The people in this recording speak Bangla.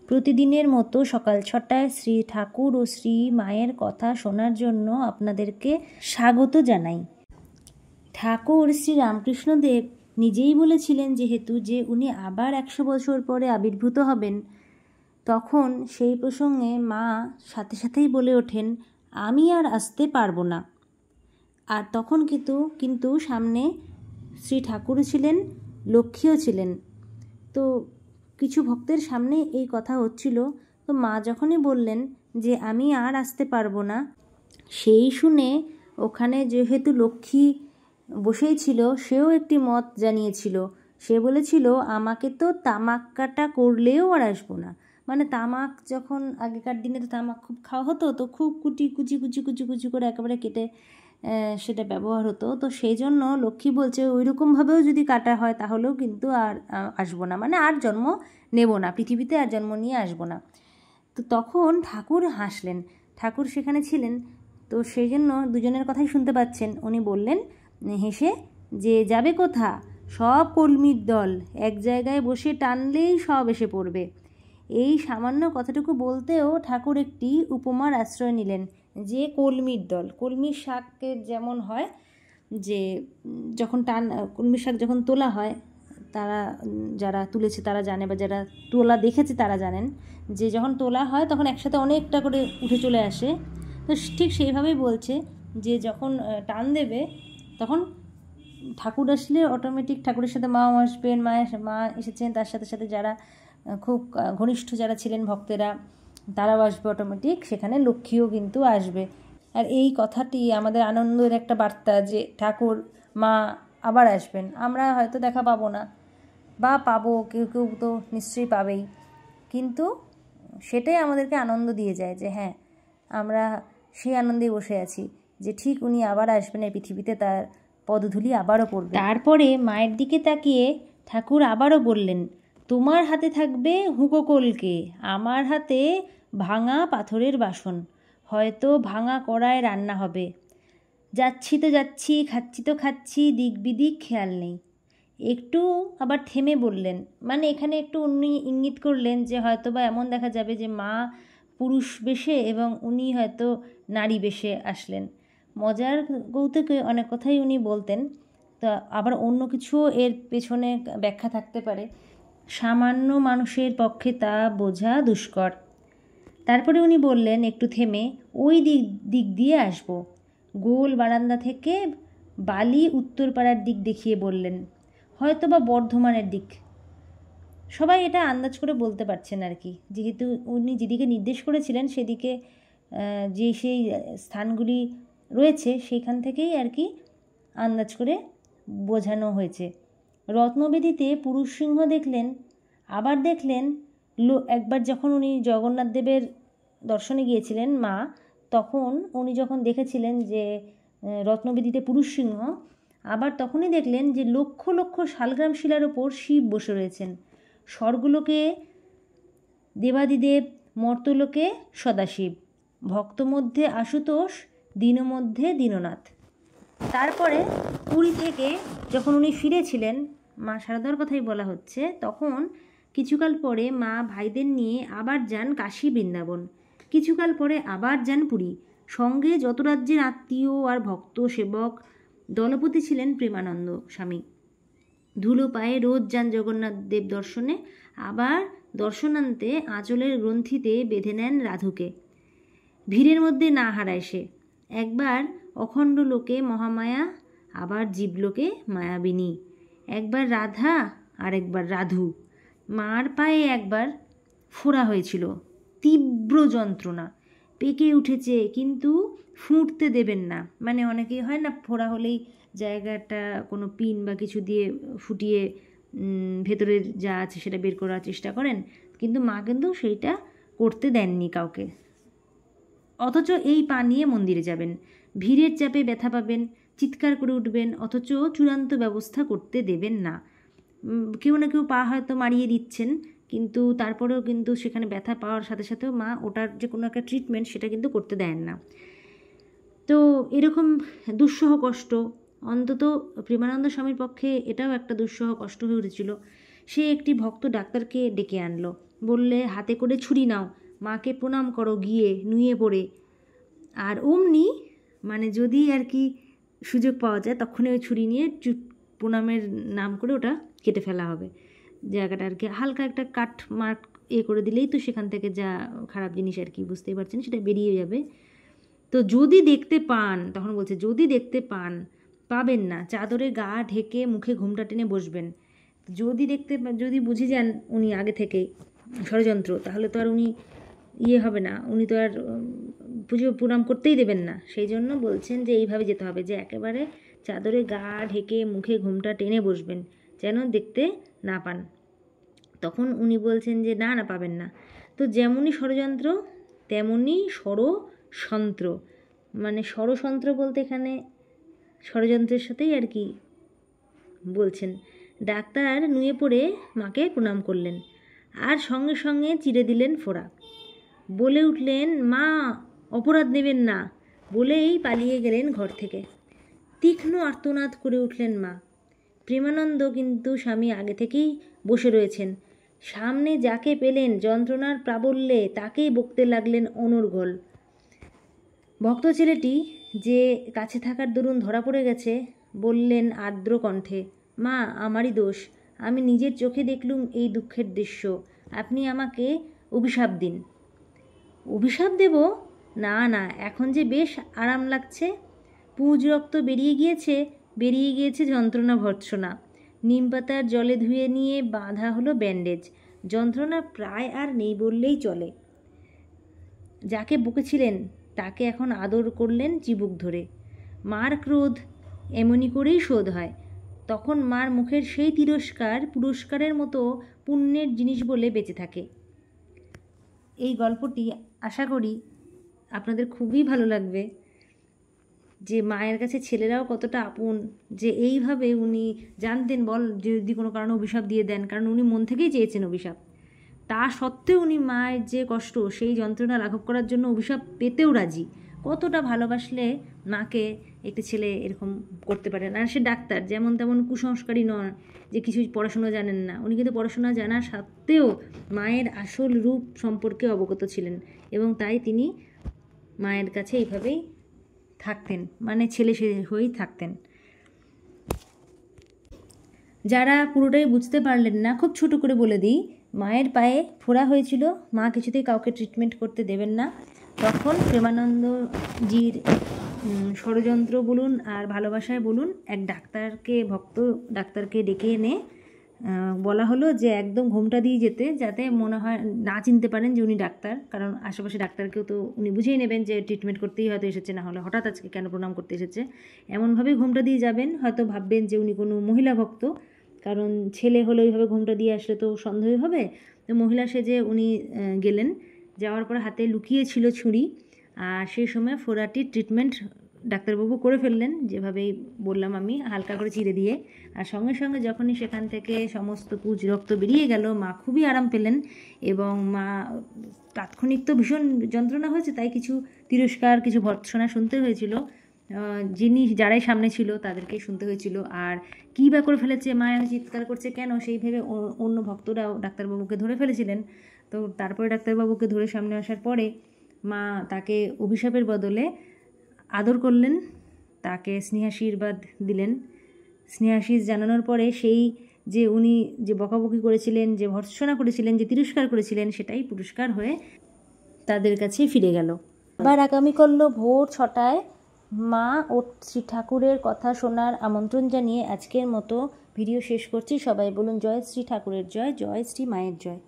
প্রতিদিনের মতো সকাল 6টায় শ্রী ঠাকুর ও শ্রী মায়ের কথা শোনার জন্য আপনাদেরকে স্বাগত জানাই। ঠাকুর শ্রী রামকৃষ্ণদেব নিজেই বলেছিলেন যেহেতু যে উনি আবার 100 বছর পরে আবির্ভূত হবেন, তখন সেই প্রসঙ্গে মা সাথে সাথেই বলে ওঠেন, আমি আর আসতে পারবো না। আর তখন কিন্তু সামনে শ্রী ঠাকুরও ছিলেন, লক্ষ্মীও ছিলেন। তো কিছু ভক্তের সামনে এই কথা হচ্ছিল। তো মা যখনই বললেন যে আমি আর আসতে পারবো না, সেই শুনে ওখানে যেহেতু লক্ষ্মী বসেই ছিল, সেও একটি মত জানিয়েছিল। সে বলেছিল, আমাকে তো তামাক কাটা করলেও আর আসবো না। মানে তামাক যখন আগেকার দিনে তো তামাক খুব খাওয়া হতো, তো খুব কুচি করে একেবারে কেটে সেটা ব্যবহার হতো। তো সেই জন্য লক্ষ্মী বলছে ওইরকমভাবেও যদি কাটা হয় তাহলেও কিন্তু আর আসবো না, মানে আর জন্ম নেব না, পৃথিবীতে আর জন্ম নিয়ে আসবো না। তো তখন ঠাকুর হাসলেন। ঠাকুর সেখানে ছিলেন, তো সেই জন্য দুজনের কথাই শুনতে পাচ্ছেন। উনি বললেন হেসে যে যাবে কোথা, সব কলমির দল এক জায়গায় বসে টানলেই সব এসে পড়বে। এই সামান্য কথাটুকু বলতেও ঠাকুর একটি উপমার আশ্রয় নিলেন, যে কলমির দল, কলমির শাকের যেমন হয় যে যখন কলমির শাক যখন তোলা হয়, তারা যারা তুলেছে তারা জানে, বা যারা তোলা দেখেছে তারা জানেন যে যখন তোলা হয় তখন একসাথে অনেকটা করে উঠে চলে আসে। তো ঠিক সেইভাবেই বলছে যে যখন টান দেবে তখন ঠাকুর আসলে অটোমেটিক ঠাকুরের সাথে মাও আসবেন, মা এসেছেন, তার সাথে সাথে যারা খুব ঘনিষ্ঠ যারা ছিলেন ভক্তেরা তারাও আসবে অটোমেটিক, সেখানে লক্ষ্মীও কিন্তু আসবে। আর এই কথাটি আমাদের আনন্দের একটা বার্তা যে ঠাকুর মা আবার আসবেন। আমরা হয়তো দেখা পাবো না, বা পাবো, কেউ কেউ তো নিশ্চয়ই পাবেই, কিন্তু সেটাই আমাদেরকে আনন্দ দিয়ে যায় যে হ্যাঁ, আমরা সেই আনন্দেই বসে আছি যে ঠিক উনি আবার আসবেন এই পৃথিবীতে, তার পদধূলি আবারও পড়বে। তারপরে মায়ের দিকে তাকিয়ে ঠাকুর আবারও বললেন, তোমার হাতে থাকবে হুঁকো কলকে, আমার হাতে ভাঙা পাথরের বাসন, হয়তো ভাঙা কড়ায় রান্না হবে। যাচ্ছি তো যাচ্ছি, খাচ্ছি তো খাচ্ছি, দিক বিদিক খেয়াল নেই। একটু আবার থেমে বললেন, মানে এখানে একটু উনি ইঙ্গিত করলেন যে হয়তো বা এমন দেখা যাবে যে মা পুরুষ বেশে এবং উনি হয়তো নারী বেশে আসলেন। মজার কৌতুকে অনেক কথাই উনি বলতেন, তো আবার অন্য কিছুও এর পেছনে ব্যাখ্যা থাকতে পারে। সামান্য মানুষের পক্ষে তা বোঝা দুষ্কর। তারপরে উনি বললেন একটু থেমে, ওই দিক দিয়ে আসবো। গোল বারান্দা থেকে বালি উত্তরপাড়ার দিক দেখিয়ে বললেন, হয়তো বা বর্ধমানের দিক। সবাই এটা আন্দাজ করে বলতে পারছেন আর কি, যেহেতু উনি যেদিকে নির্দেশ করেছিলেন সেদিকে যে সেই স্থানগুলি রয়েছে সেইখান থেকেই আর কি আন্দাজ করে বোঝানো হয়েছে। রত্নবেদিতে পুরুষ সিংহ দেখলেন। আবার দেখলেন একবার যখন উনি জগন্নাথ দেবের দর্শনে গিয়েছিলেন মা, তখন উনি যখন দেখেছিলেন যে রত্নবেদিতে পুরুষ সিংহ, আবার তখনই দেখলেন যে লক্ষ লক্ষ শালগ্রাম শিলার ওপর শিব বসে রয়েছেন। স্বর্গলোকে দেবাদিদেব, মর্তলোকে সদাশিব, ভক্ত মধ্যে আশুতোষ, দীন মধ্যে দীননাথ। তারপরে পুরী থেকে যখন উনি ফিরেছিলেন, মা শারদার কথাই বলা হচ্ছে, তখন কিছুকাল পরে মা ভাইদের নিয়ে আবার যান কাশী বৃন্দাবন, কিছুকাল পরে আবার যান পুরী। সঙ্গে যত রাজ্যের আত্মীয় আর ভক্ত সেবক দলপতি ছিলেন প্রেমানন্দ স্বামী। ধুলো পায়ে রোজ যান জগন্নাথ দেব দর্শনে, আবার দর্শনান্তে আঁচলের গ্রন্থিতে বেঁধে নেন রাধুকে। ভিড়ের মধ্যে না হারায় সে। একবার অখণ্ড লোকে মহামায়া, আবার জীবলোকে মায়াবিনী। একবার রাধা আর একবার রাধু। মার পায়ে একবার ফোড়া হয়েছিল, তীব্র যন্ত্রণা, পেকে উঠেছে কিন্তু ফুটতে দেবেন না। মানে অনেকেই হয় না, ফোড়া হলেই জায়গাটা কোনো পিন বা কিছু দিয়ে ফুটিয়ে ভেতরের যা আছে সেটা বের করার চেষ্টা করেন, কিন্তু মা কিন্তু সেইটা করতে দেননি কাউকে। অথচ এই পা নিয়ে মন্দিরে যাবেন, ভিড়ের চাপে ব্যথা পাবেন, চিৎকার করে উঠবেন, অথচ চূড়ান্ত ব্যবস্থা করতে দেবেন না। কেউ না কেউ পা হয়তো মারিয়ে দিচ্ছেন, কিন্তু তারপরেও কিন্তু সেখানে ব্যথা পাওয়ার সাথে সাথেও মা ওটার যে কোনো একটা ট্রিটমেন্ট সেটা কিন্তু করতে দেন না। তো এরকম দুঃসহ কষ্ট, অন্তত প্রেমানন্দ স্বামীর পক্ষে এটাও একটা দুঃসহ কষ্ট হয়ে উঠেছিল। সে একটি ভক্ত ডাক্তারকে ডেকে আনলো। বললে হাতে করে ছুরি নাও, মাকে প্রণাম করো গিয়ে নুয়ে পড়ে। আর অমনি মানে যদি আর কি সুযোগ পাওয়া যায় তখনই ওই ছুরি নিয়ে প্রণামের নাম করে ওটা কেটে ফেলা হবে জায়গাটা আর কি। হালকা একটা কাট মার্ক করে দিলেই তো সেখান থেকে যা খারাপ জিনিস আর কি বুঝতেই পারছেন সেটা বেরিয়ে যাবে। তো যদি দেখতে পান, তখন বলছে যদি দেখতে পাবেন না, চাদরে গা ঢেকে মুখে ঘোমটা টেনে বসবেন। যদি বুঝে যান উনি আগে থেকে ষড়যন্ত্র, তাহলে তো আর উনি হবে না, উনি তো আর পুজো প্রণাম করতেই দেবেন না। সেই জন্য বলছেন যে এইভাবে যেতে হবে, যে একেবারে চাদরে গা ঢেকে মুখে ঘোমটা টেনে বসবেন যেন দেখতে না পান। তখন উনি বলছেন যে না পাবেন না। তো যেমনই ষড়যন্ত্র তেমনই ষড়যন্ত্র, মানে ষড়যন্ত্র বলতে এখানে ষড়যন্ত্রের সাথেই আর কি বলছেন। ডাক্তার নুয়ে পড়ে মাকে প্রণাম করলেন আর সঙ্গে সঙ্গে চিরে দিলেন ফোড়া। বলে উঠলেন, মা অপরাধ নেবেন না, বলেই পালিয়ে গেলেন ঘর থেকে। তীক্ষ্ণ আর্তনাদ করে উঠলেন মা। প্রেমানন্দ কিন্তু স্বামী আগে থেকেই বসে রয়েছেন। সামনে যাকে পেলেন যন্ত্রণার প্রাবল্যে তাকেই বকতে লাগলেন অনর্গল। ভক্ত ছেলেটি যে কাছে থাকার দরুন ধরা পড়ে গেছে বললেন আর্দ্র কণ্ঠে, মা আমারই দোষ, আমি নিজের চোখে দেখলুম এই দুঃখের দৃশ্য, আপনি আমাকে অভিশাপ দিন। অভিশাপ দেব? না, এখন যে বেশ আরাম লাগছে, পুঁজ রক্ত বেরিয়ে গিয়েছে যন্ত্রণা ভর্ৎসনা। নিম পাতার জলে ধুয়ে নিয়ে বাঁধা হলো ব্যান্ডেজ, যন্ত্রণা প্রায় আর নেই বললেই চলে। যাকে বকেছিলেন তাকে এখন আদর করলেন চিবুক ধরে। মার ক্রোধ এমনি করেই শোধ হয়। তখন মার মুখের সেই তিরস্কার পুরস্কারের মতো পুণ্যের জিনিস বলে বেঁচে থাকে। এই গল্পটি আশা করি আপনাদের খুবই ভালো লাগবে, যে মায়ের কাছে ছেলেরাও কতটা আপন, যে এইভাবে উনি জানতেন যদি কোনো কারণে অভিশাপ দিয়ে দেন, কারণ উনি মন থেকেই চেয়েছেন অভিশাপ, তা সত্ত্বেও উনি মায়ের যে কষ্ট সেই যন্ত্রণা লাঘব করার জন্য অভিশাপ পেতেও রাজি। কতটা ভালোবাসলে মাকে একটি ছেলে এরকম করতে পারে না। সে ডাক্তার, যেমন তেমন কুসংস্কারী নন যে কিছু পড়াশোনা জানেন না, উনি কিন্তু পড়াশোনা জানার সত্ত্বেও মায়ের আসল রূপ সম্পর্কে অবগত ছিলেন এবং তাই তিনি মায়ের কাছে এইভাবেই থাকতেন, মানে ছেলে হয়েই থাকতেন। যারা পুরোটাই বুঝতে পারলেন না, খুব ছোট করে বলে দিই, মায়ের পায়ে ফোড়া হয়েছিল, মা কিছুতেই কাউকে ট্রিটমেন্ট করতে দেবেন না। তখন প্রেমানন্দজির ষড়যন্ত্র বলুন আর ভালোবাসায় বলুন, এক ভক্ত ডাক্তারকে ডেকে এনে বলা হলো যে একদম ঘোমটা দিয়ে যেতে, যাতে মনে হয় না চিনতে পারেন যে উনি ডাক্তার, কারণ আশেপাশে ডাক্তারকেও তো উনি বুঝেই নেবেন যে ট্রিটমেন্ট করতেই হয়তো এসেছে, না হলে হঠাৎ আজকে কেন প্রণাম করতে এসেছে। এমনভাবেই ঘোমটা দিয়ে যাবেন, হয়তো ভাববেন যে উনি কোনো মহিলা ভক্ত, কারণ ছেলে হলে ওইভাবে ঘোমটা দিয়ে আসলে তো সন্দেহ হবে। তো মহিলা সেজে উনি গেলেন, যাওয়ার পর হাতে লুকিয়েছিল ছুরি, আর সেই সময় ফোড়াটির ট্রিটমেন্ট ডাক্তারবাবু করে ফেললেন, যেভাবেই বললাম আমি, হালকা করে চিরে দিয়ে। আর সঙ্গে সঙ্গে যখনই সেখান থেকে সমস্ত পুঁজ রক্ত বেরিয়ে গেল, মা খুবই আরাম পেলেন এবং মা তাৎক্ষণিক তো ভীষণ যন্ত্রণা হয়েছে, তাই কিছু তিরস্কার কিছু ভর্ৎসনা শুনতে হয়েছিল, যারাই সামনে ছিল তাদেরকেই শুনতে হয়েছিল। আর কী বা করে ফেলেছে, মা চিৎকার করছে কেন, সেই ভেবে অন্য ভক্তরাও ডাক্তারবাবুকে ধরে ফেলেছিলেন। তো তারপরে ডাক্তারবাবুকে ধরে সামনে আসার পরে মা তাকে অভিশাপের বদলে আদর করলেন, তাকে স্নেহাশীর্বাদ দিলেন। স্নেহাশীষ জানানোর পরে সেই যে উনি যে বকাবকি করেছিলেন, যে ভর্ৎসনা করেছিলেন, যে তিরস্কার করেছিলেন, সেটাই পুরস্কার হয়ে তাদের কাছে ফিরে গেল। আবার আগামী করল ভোর 6টায় মা ও শ্রী ঠাকুরের কথা শোনার আমন্ত্রণ জানিয়ে আজকের মতো ভিডিও শেষ করছি। সবাই বলুন জয় শ্রী ঠাকুরের জয়, জয় শ্রী মায়ের জয়।